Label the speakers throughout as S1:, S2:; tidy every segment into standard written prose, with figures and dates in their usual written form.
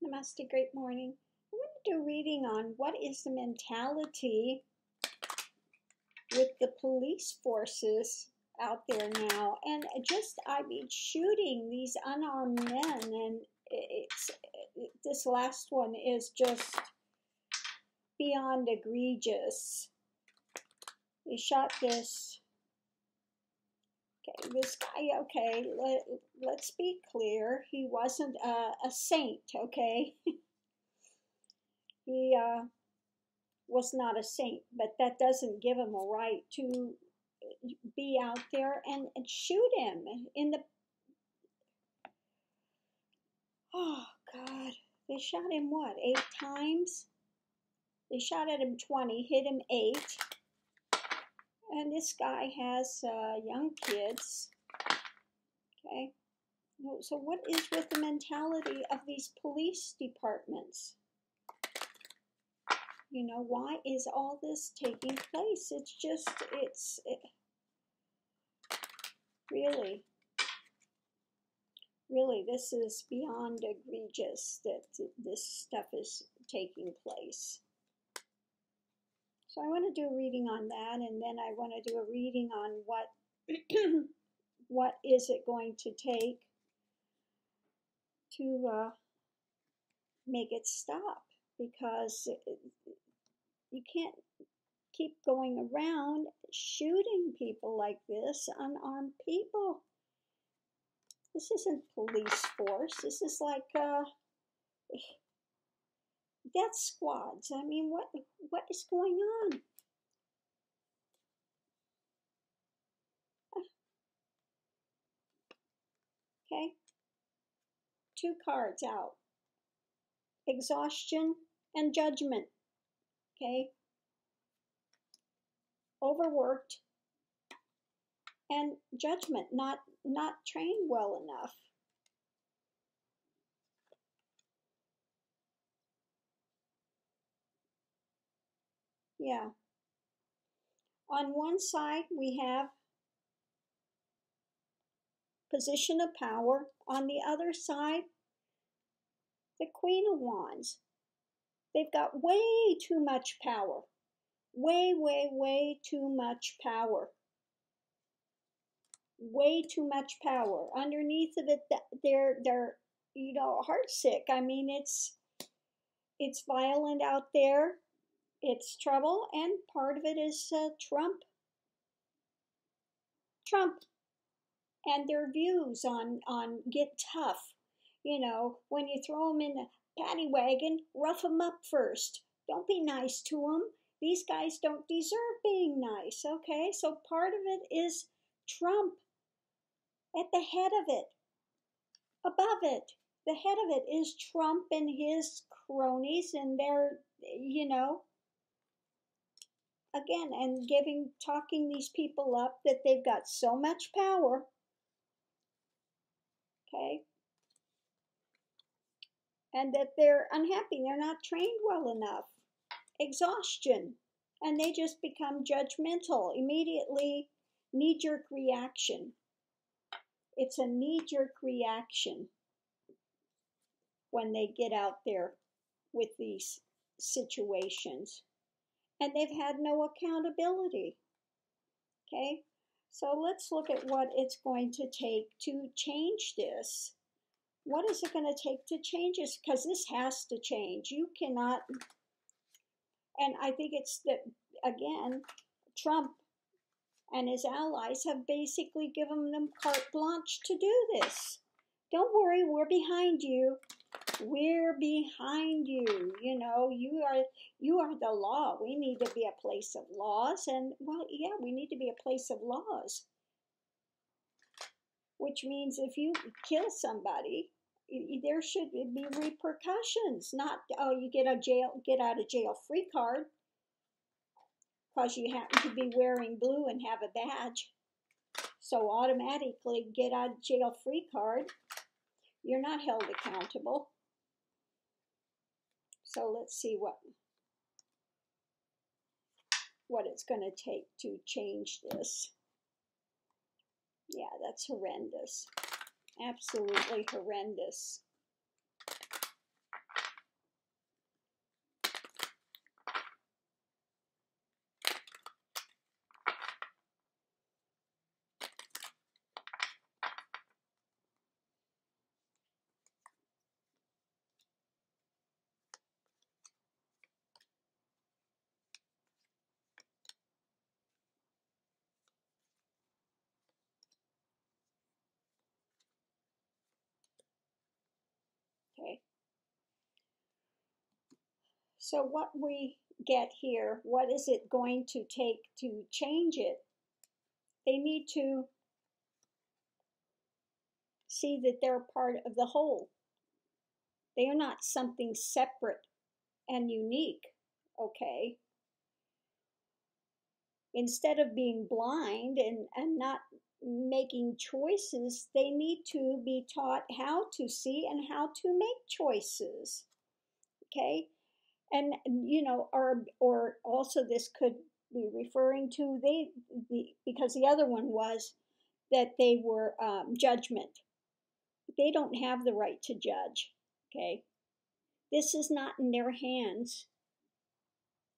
S1: Namaste, great morning. I want to do a reading on what is the mentality with the police forces out there now. And shooting these unarmed men, and this last one is just beyond egregious. They shot this. Okay, this guy, okay, let's be clear. He wasn't a saint, okay? He was not a saint, but that doesn't give him a right to be out there and shoot him in the... Oh, God. They shot him, what, 8 times? They shot at him 20, hit him 8. And this guy has young kids. Okay. So what is with the mentality of these police departments? You know, why is all this taking place? It's just, really, this is beyond egregious that this stuff is taking place. So I want to do a reading on that, and then I want to do a reading on what is it going to take to make it stop, because you can't keep going around shooting people like this, unarmed people. This isn't police force. This is like death squads. I mean, what is going on? Okay. 2 cards out. Exhaustion and judgment. Okay. Overworked and judgment, not trained well enough. Yeah. On one side, we have position of power. On the other side, the Queen of Wands. They've got way too much power. Way too much power. Way too much power. Underneath of it, they're you know, heartsick. I mean, it's violent out there. It's trouble, and part of it is Trump and their views on get tough. You know, when you throw them in the paddy wagon, rough them up first. Don't be nice to them. These guys don't deserve being nice, okay? So part of it is Trump at the head of it, above it. The head of it is Trump and his cronies, and they're, you know, again, and talking these people up that they've got so much power, okay, and that they're unhappy, they're not trained well enough. Exhaustion, and they just become judgmental immediately. Knee-jerk reaction. It's a knee-jerk reaction when they get out there with these situations, and they've had no accountability. Okay, so let's look at what it's going to take to change this. What is it going to take to change this? Because this has to change. You cannot, and I think it's that, again, Trump and his allies have basically given them carte blanche to do this. Don't worry, we're behind you. We're behind you. You know, you are the law. We need to be a place of laws. And, well, yeah, we need to be a place of laws. Which means if you kill somebody, there should be repercussions. Not, oh, you get out of jail free card because you happen to be wearing blue and have a badge. So automatically get out of jail free card. You're not held accountable. So let's see what it's going to take to change this. Yeah, that's horrendous. Absolutely horrendous. So what we get here, what is it going to take to change it? They need to see that they're part of the whole. They are not something separate and unique, okay? Instead of being blind and not making choices, they need to be taught how to see and how to make choices, okay? And or also this could be referring to because the other one was that they were judgment. They don't have the right to judge, okay? This is not in their hands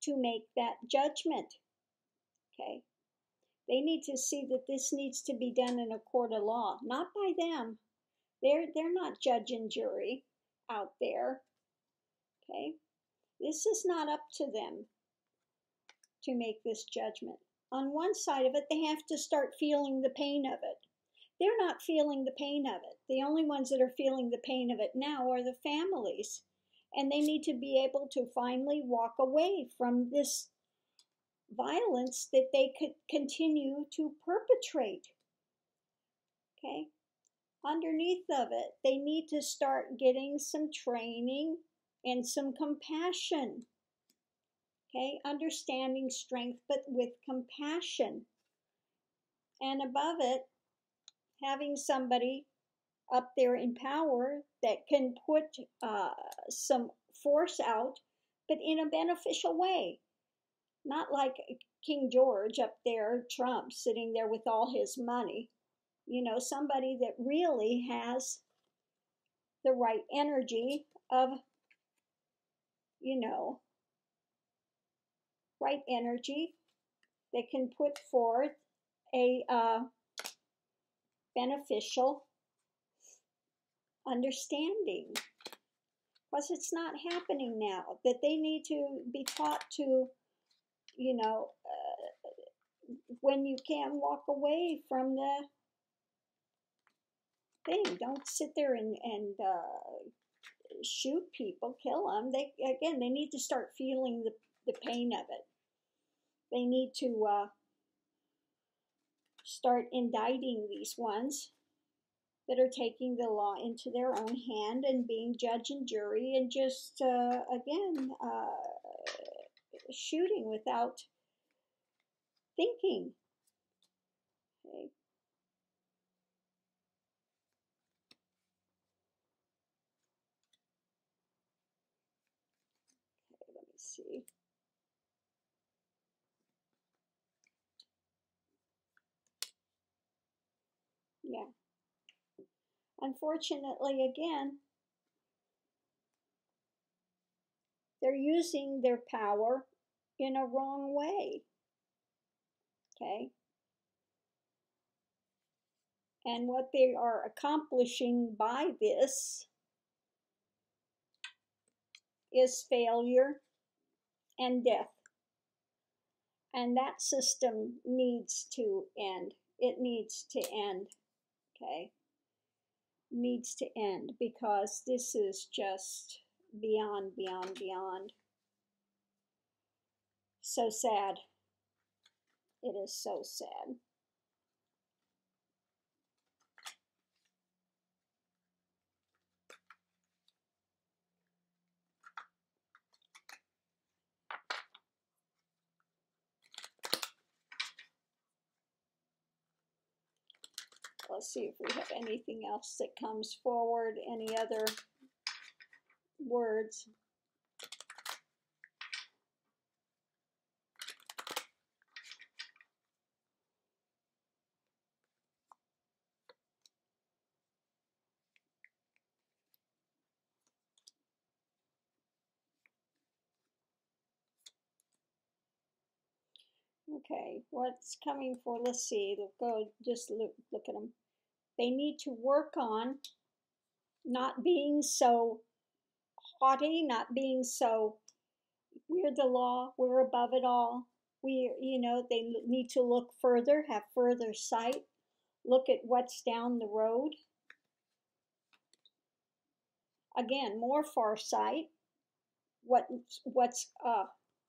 S1: to make that judgment, okay? They need to see that this needs to be done in a court of law, not by them. They're not judge and jury out there, okay? This is not up to them to make this judgment. On one side of it, they have to start feeling the pain of it. They're not feeling the pain of it. The only ones that are feeling the pain of it now are the families. And they need to be able to finally walk away from this violence that they could continue to perpetrate. Okay? Underneath of it, they need to start getting some training and some compassion. Okay? Understanding strength, but with compassion. And above it, having somebody up there in power that can put some force out, but in a beneficial way. Not like King George up there, Trump, sitting there with all his money. Somebody that really has the right energy of, right energy that can put forth a beneficial understanding. Because it's not happening now. That they need to be taught to, when you can walk away from the thing. Don't sit there and shoot people, kill them. They need to start feeling the pain of it. They need to start indicting these ones that are taking the law into their own hand and being judge and jury and just, shooting without thinking. Okay. Okay, let me see. Yeah. Unfortunately, again, they're using their power in a wrong way. Okay? And what they are accomplishing by this is failure and death. And that system needs to end. It needs to end. Okay? Needs to end because this is just beyond. So sad. It is so sad. Let's see if we have anything else that comes forward, any other words. Okay, what's coming for, let's see, go just look at them. They need to work on not being so haughty, not being so, we're the law, we're above it all. They need to look further, have further sight, look at what's down the road. Again, more far sight, what's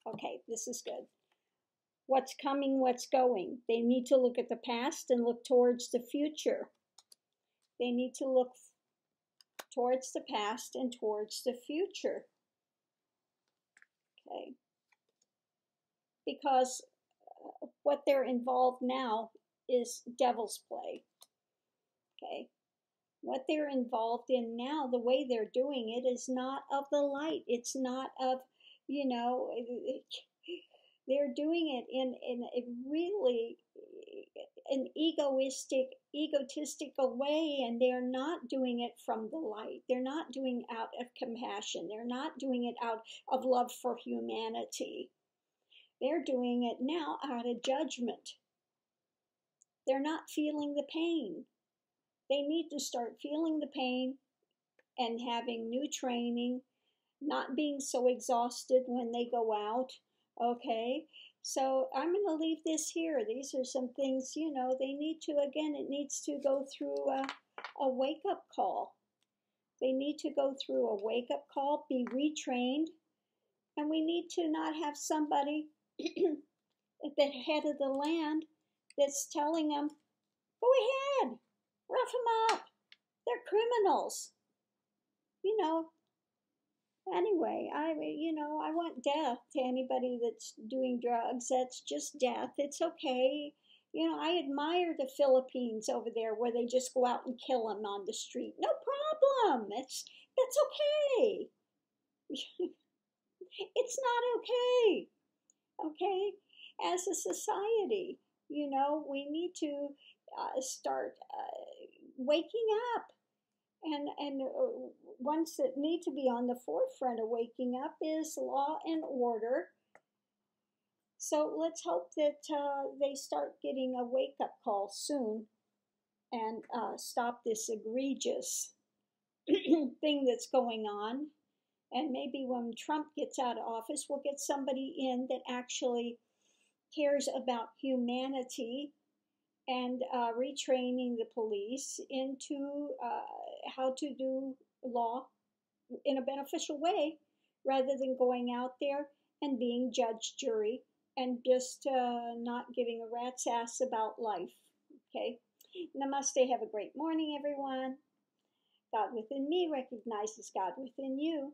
S1: okay, this is good. What's coming, what's going. They need to look at the past and look towards the future. They need to look towards the past and towards the future. Okay. Because what they're involved now is devil's play. Okay. What they're involved in now, the way they're doing it, is not of the light. It's not of, they're doing it in a really an egotistical way, and they're not doing it from the light. They're not doing it out of compassion. They're not doing it out of love for humanity. They're doing it now out of judgment. They're not feeling the pain. They need to start feeling the pain and having new training, not being so exhausted when they go out. Okay, so I'm going to leave this here. These are some things, they need to, again, it needs to go through a wake-up call. They need to go through a wake-up call, be retrained, and we need to not have somebody at the head of the land that's telling them, go ahead, rough them up. They're criminals. Anyway, I want death to anybody that's doing drugs. That's just death. It's okay. I admire the Philippines over there where they just go out and kill them on the street. No problem. That's okay. It's not okay. Okay? As a society, we need to start waking up. And ones that need to be on the forefront of waking up is law and order. So let's hope that they start getting a wake-up call soon and stop this egregious thing that's going on. And maybe when Trump gets out of office, we'll get somebody in that actually cares about humanity and retraining the police into how to do law in a beneficial way rather than going out there and being judge, jury, and just not giving a rat's ass about life. Okay? Namaste. Have a great morning, everyone. God within me recognizes God within you.